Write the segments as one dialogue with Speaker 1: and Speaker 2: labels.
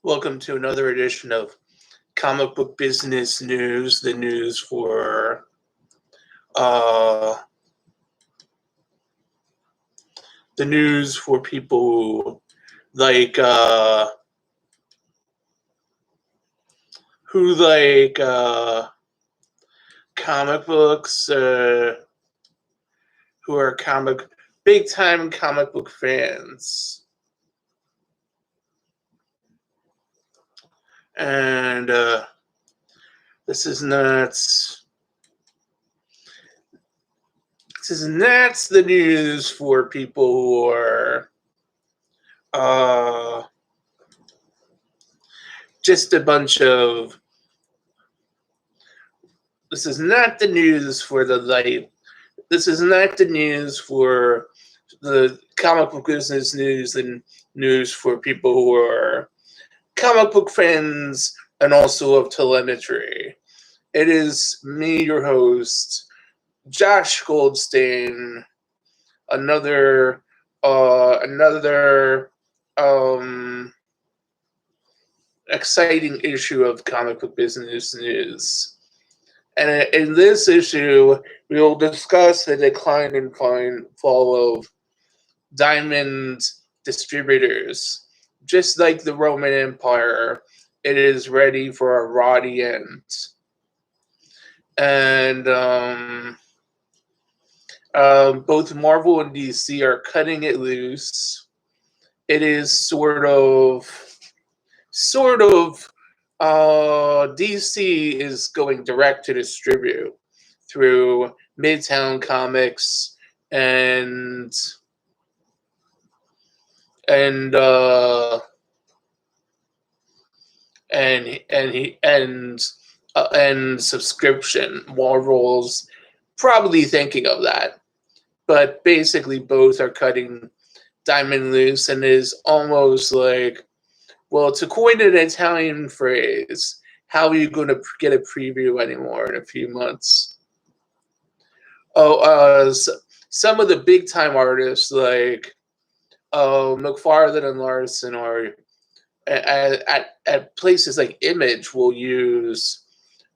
Speaker 1: Welcome to another edition of Comic Book Business News, the news for uh, people who like comic books, who are big time comic book fans. And this is nuts. This is nuts. The news for people who are just a bunch of. This is not the news for the light. This is not the news for the comic book business news and news for people who are comic book fans and also of telemetry. It is me, your host, Josh Goldstein. Another exciting issue of comic book business news. And in this issue, we will discuss the decline and fall of diamond distributors. Just like the Roman Empire, it is ready for a rotty end. And both Marvel and DC are cutting it loose. It is sort of DC is going direct to distribute through Midtown Comics and subscription. Marvel's probably thinking of that, but basically both are cutting diamond loose, and is almost like, well, to coin an Italian phrase, how are you going to get a preview anymore in a few months? Some of the big time artists like McFarlane and Larson are at places like Image will use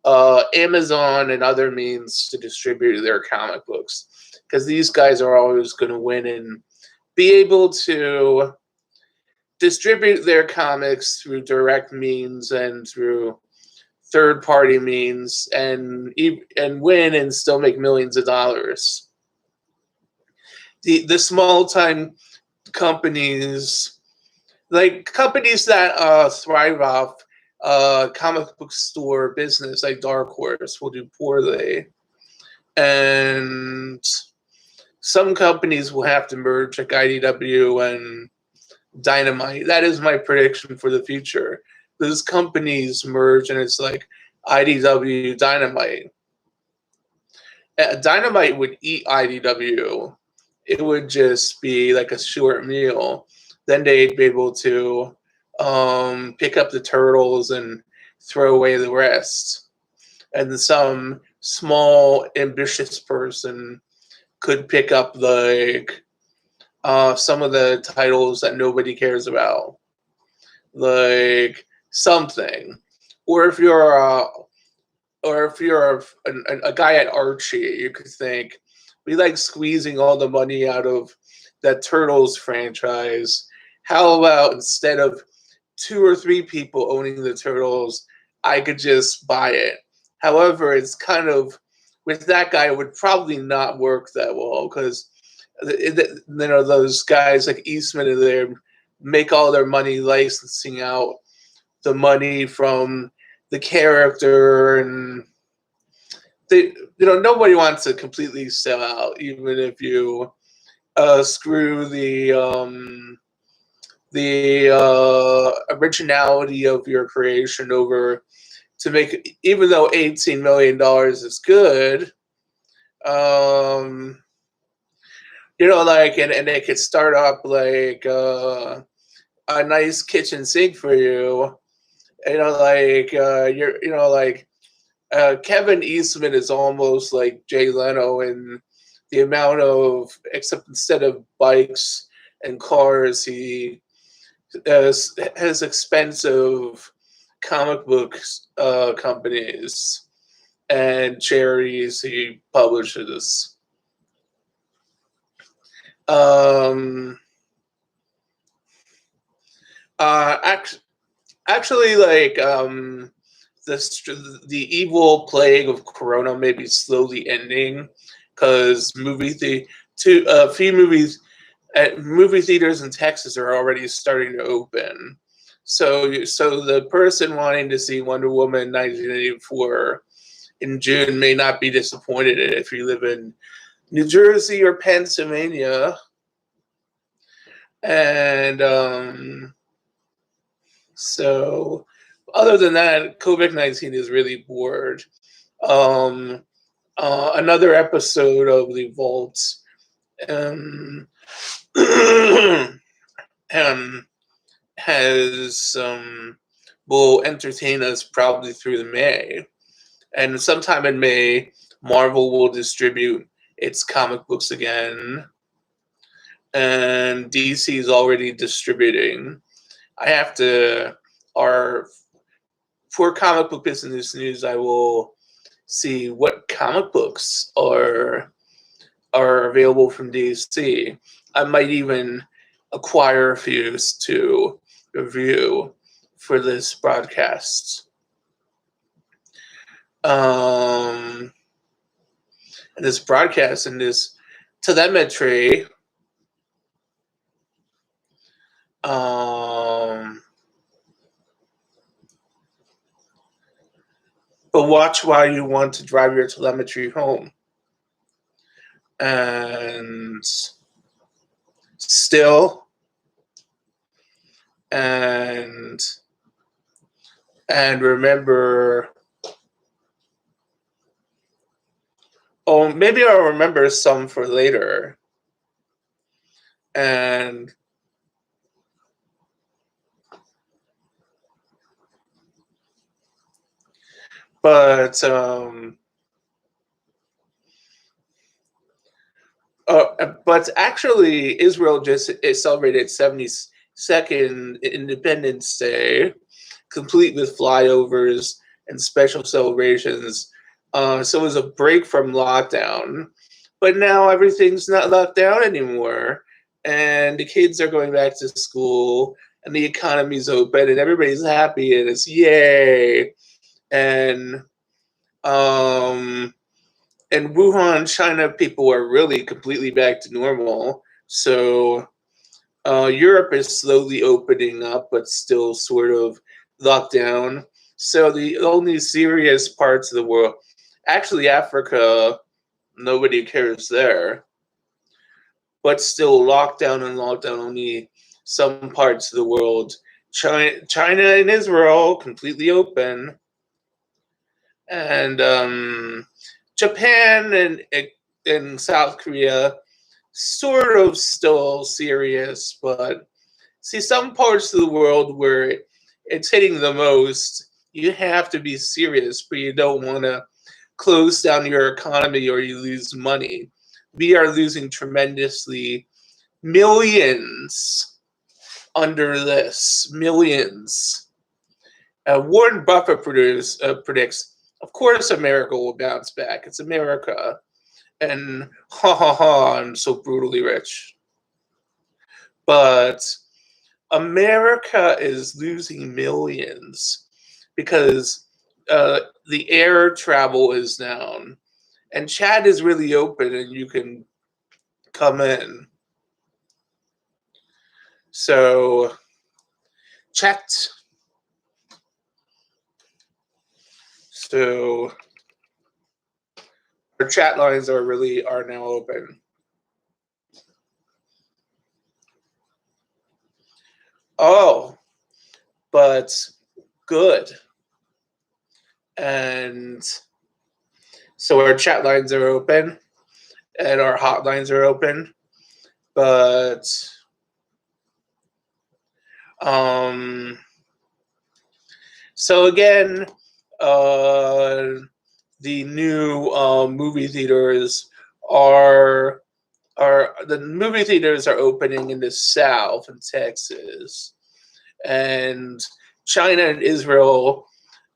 Speaker 1: Amazon and other means to distribute their comic books, because these guys are always going to win and be able to distribute their comics through direct means and through third-party means, and win and still make millions of dollars. The small-time companies, like companies that thrive off comic book store business, like Dark Horse, will do poorly, and some companies will have to merge, like IDW and Dynamite. That is my prediction for the future. Those companies merge, and it's like IDW, Dynamite. Dynamite would eat IDW. It would just be like a short meal. Then they'd be able to pick up the Turtles and throw away the rest. And some small, ambitious person could pick up like some of the titles that nobody cares about, like something. Or if you're a guy at Archie, you could think, we like squeezing all the money out of that Turtles franchise. How about instead of 2 or 3 people owning the Turtles, I could just buy it? However, it's kind of, with that guy, it would probably not work that well, because those guys like Eastman and they make all their money licensing out the money from the character, and nobody wants to completely sell out, even if you screw the originality of your creation over to make, even though $18 million is good, and they could start up like a nice kitchen sink for you. Kevin Eastman is almost like Jay Leno in the amount of, except instead of bikes and cars, he as expensive comic books companies and charities he publishes. Um, actually, like the evil plague of Corona may be slowly ending because a few movies at movie theaters in Texas are already starting to open. So the person wanting to see Wonder Woman 1984 in June may not be disappointed if you live in New Jersey or Pennsylvania. And so, other than that, COVID-19 is really bored. Um, Another episode of The Vault um, um, has will entertain us probably through the May, and sometime in May, Marvel will distribute its comic books again, and DC is already distributing. I have to our for comic book business news. I will see what comic books are available from DC. I might even acquire a few to review for this broadcast. And this broadcast and this telemetry. But watch while you want to drive your telemetry home. And still and remember, oh, maybe I'll remember some for later. And but actually Israel just celebrated 72nd Independence Day, complete with flyovers and special celebrations. So it was a break from lockdown. But now everything's not locked down anymore. And the kids are going back to school and the economy's open and everybody's happy and it's yay. And in Wuhan, China, people are really completely back to normal. So Europe is slowly opening up, but still sort of locked down. So the only serious parts of the world, actually Africa, nobody cares there, but still lockdown and lockdown. Only some parts of the world. China and Israel completely open, and Japan and South Korea sort of still serious, but see some parts of the world where it's hitting the most, you have to be serious, but you don't want to close down your economy or you lose money. We are losing tremendously millions under this, millions. Warren Buffett predicts, of course, America will bounce back. It's America. And ha ha ha, I'm so brutally rich. But America is losing millions because the air travel is down. And Chad is really open and you can come in. So, chat. So, our chat lines are now open. Oh, but good. And so our chat lines are open and our hotlines are open. But so again, the new movie theaters are opening in the South in Texas. and China and Israel,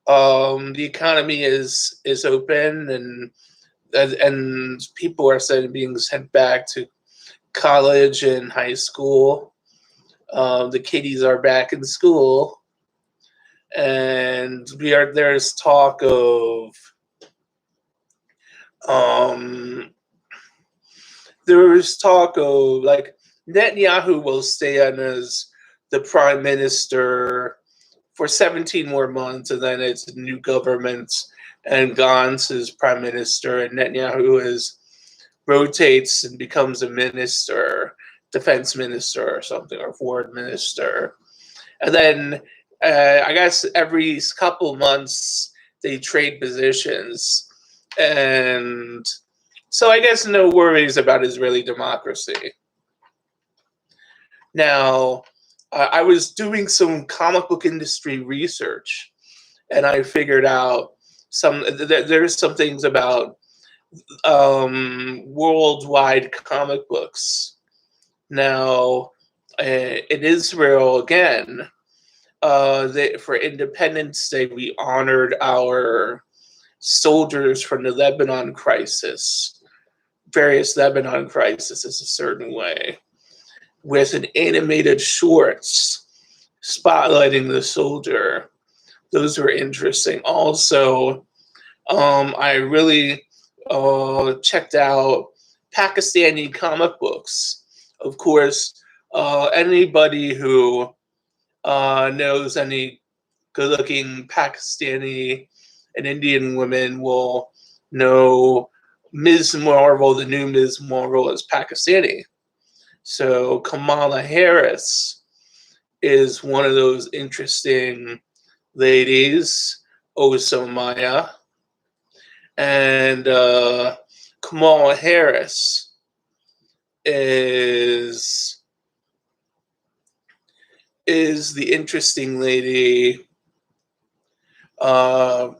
Speaker 1: the economy is open, and people are being sent back to college and high school. The kiddies are back in school, and there's talk of um, like Netanyahu will stay on as the prime minister for 17 more months, and then it's a new government, and Gantz is prime minister, and Netanyahu rotates and becomes a minister, defense minister or something, or foreign minister. And then I guess every couple months they trade positions. And so I guess no worries about Israeli democracy. Now, I was doing some comic book industry research, and I figured out there's some things about worldwide comic books. Now, in Israel, again, for Independence Day, we honored our soldiers from the Lebanon crisis, various Lebanon crises a certain way, with an animated shorts spotlighting the soldier. Those were interesting. Also, I really checked out Pakistani comic books. Of course, anybody who knows any good-looking Pakistani and Indian women will know Ms. Marvel, the new Ms. Marvel, is Pakistani. So Kamala Harris is one of those interesting ladies, Osa Maya. And Kamala Harris is the interesting lady.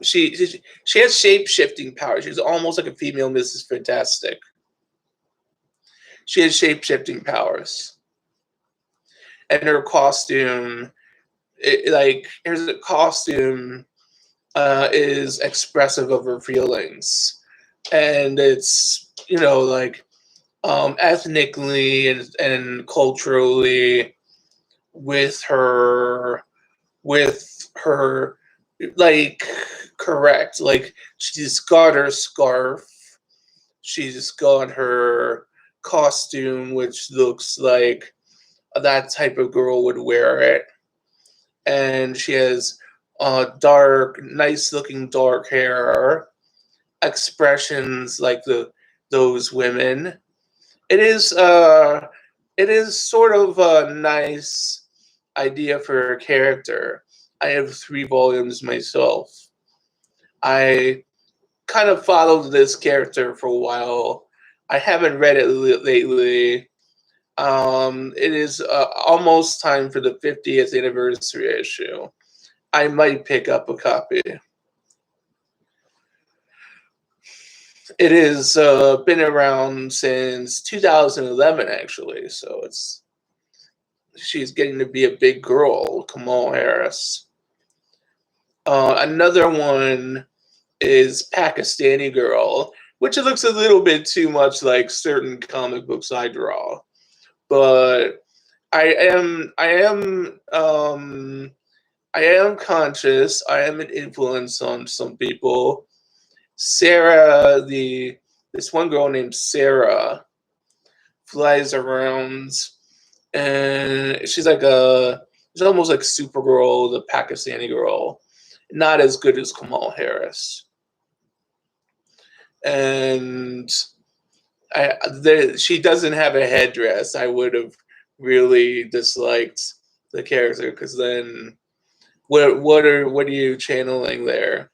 Speaker 1: She has shape-shifting power. She's almost like a female Mrs. Fantastic. She has shape-shifting powers, and her costume, her costume is expressive of her feelings, and it's ethnically and culturally with her correct. Like, she's got her scarf, she's got her costume, which looks like that type of girl would wear it, and she has nice looking dark hair, expressions like those women. It is sort of a nice idea for a character. I have 3 volumes myself. I kind of followed this character for a while. I haven't read it lately. It is almost time for the 50th anniversary issue. I might pick up a copy. It has been around since 2011, actually. So she's getting to be a big girl, Kamala Harris. Another one is Pakistani Girl, which it looks a little bit too much like certain comic books I draw. But I am conscious. I am an influence on some people. This one girl named Sarah flies around, and she's almost like Supergirl, the Pakistani girl, not as good as Kamala Harris. And she doesn't have a headdress. I would have really disliked the character, because then what are you channeling there?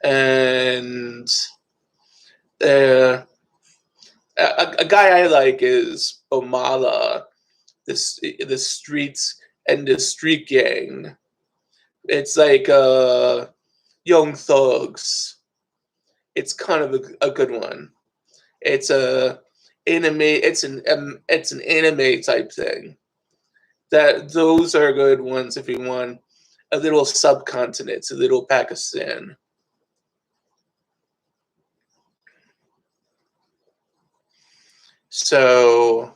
Speaker 1: And a guy I like is Omala, the streets and the street gang. It's like Young Thugs. It's kind of a good one. It's an anime type thing those are good ones if you want a little subcontinent, a little Pakistan. So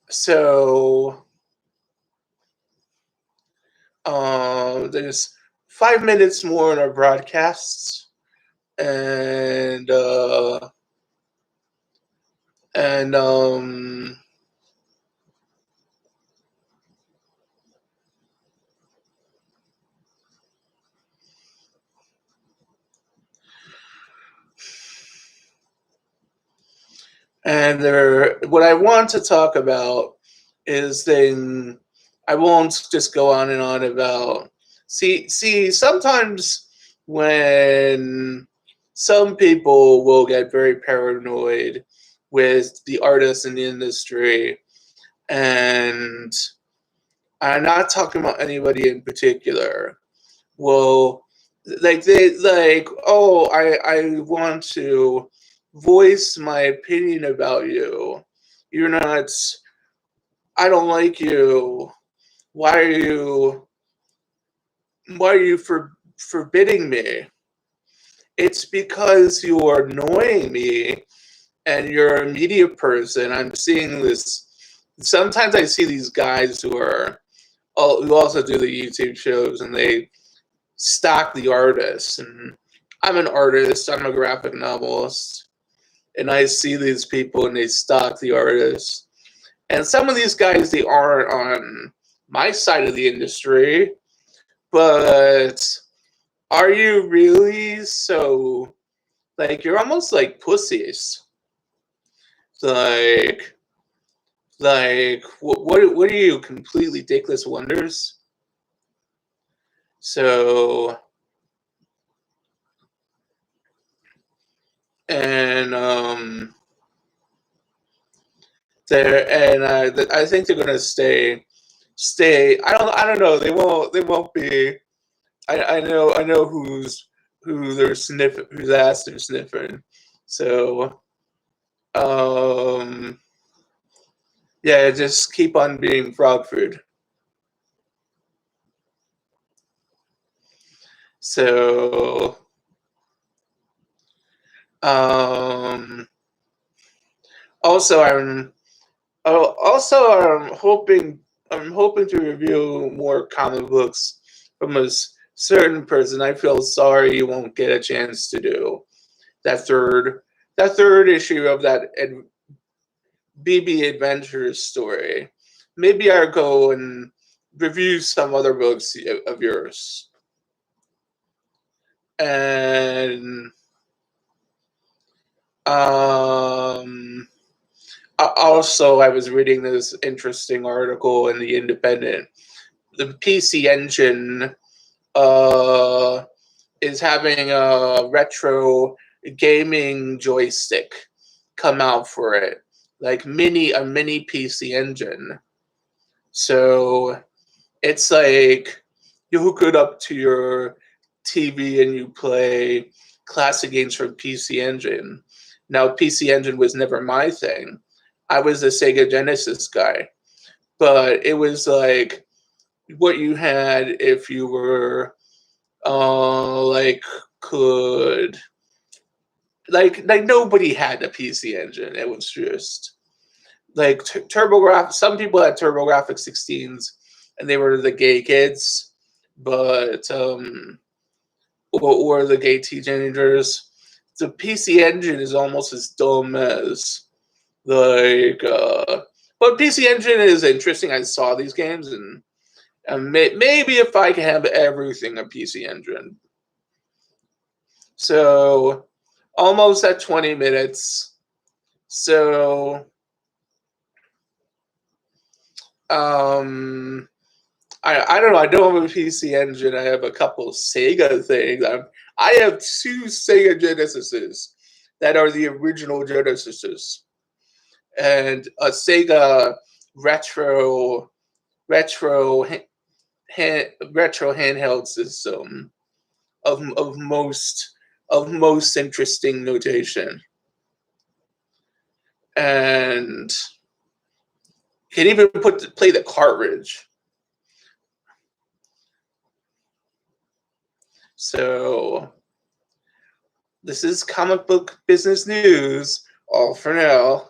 Speaker 1: so there's 5 minutes more in our broadcasts, and and and what I want to talk about is then I won't just go on and on about sometimes when some people will get very paranoid with the artists in the industry, and I'm not talking about anybody in particular. Well, oh, I want to voice my opinion about you. You're not. I don't like you. Why are you? Why are you forbidding me? It's because you're annoying me, and you're a media person. I'm seeing this. Sometimes I see these guys who also do the YouTube shows, and they stock the artists. And I'm an artist. I'm a graphic novelist, and I see these people, and they stock the artists. And some of these guys, they aren't on my side of the industry, but are you really so, like, you're almost like pussies. Like, what are you, completely dickless wonders? So, and I think they're gonna stay. I don't know. They won't be. I know who they're sniffing, whose ass they're sniffing. So um yeah, just keep on being frog food. So um also I'm hoping to review more comic books from a certain person. I feel sorry you won't get a chance to do that third issue of that BB Adventures story. Maybe I'll go and review some other books of yours. And um, also, I was reading this interesting article in the Independent. The PC Engine uh, is having a retro gaming joystick come out for it, like a mini PC Engine. So it's like you hook it up to your TV and you play classic games from PC Engine. Now, PC Engine was never my thing. I was a Sega Genesis guy, but it was like what you had if you were like could like nobody had a PC Engine. It was just like TurboGrafx. Some people had TurboGrafx 16s, and they were the gay kids, but or the gay teenagers. The PC Engine is almost as dumb as like, but PC Engine is interesting. I saw these games, and maybe if I can have everything a PC Engine. So almost at 20 minutes. So um I don't know. I don't have a PC Engine. I have a couple Sega things. I have two Sega Genesises that are the original Genesises, and a Sega retro retro retro handheld system of most interesting notation. And Can even play the cartridge. So this is comic book business news, all for now.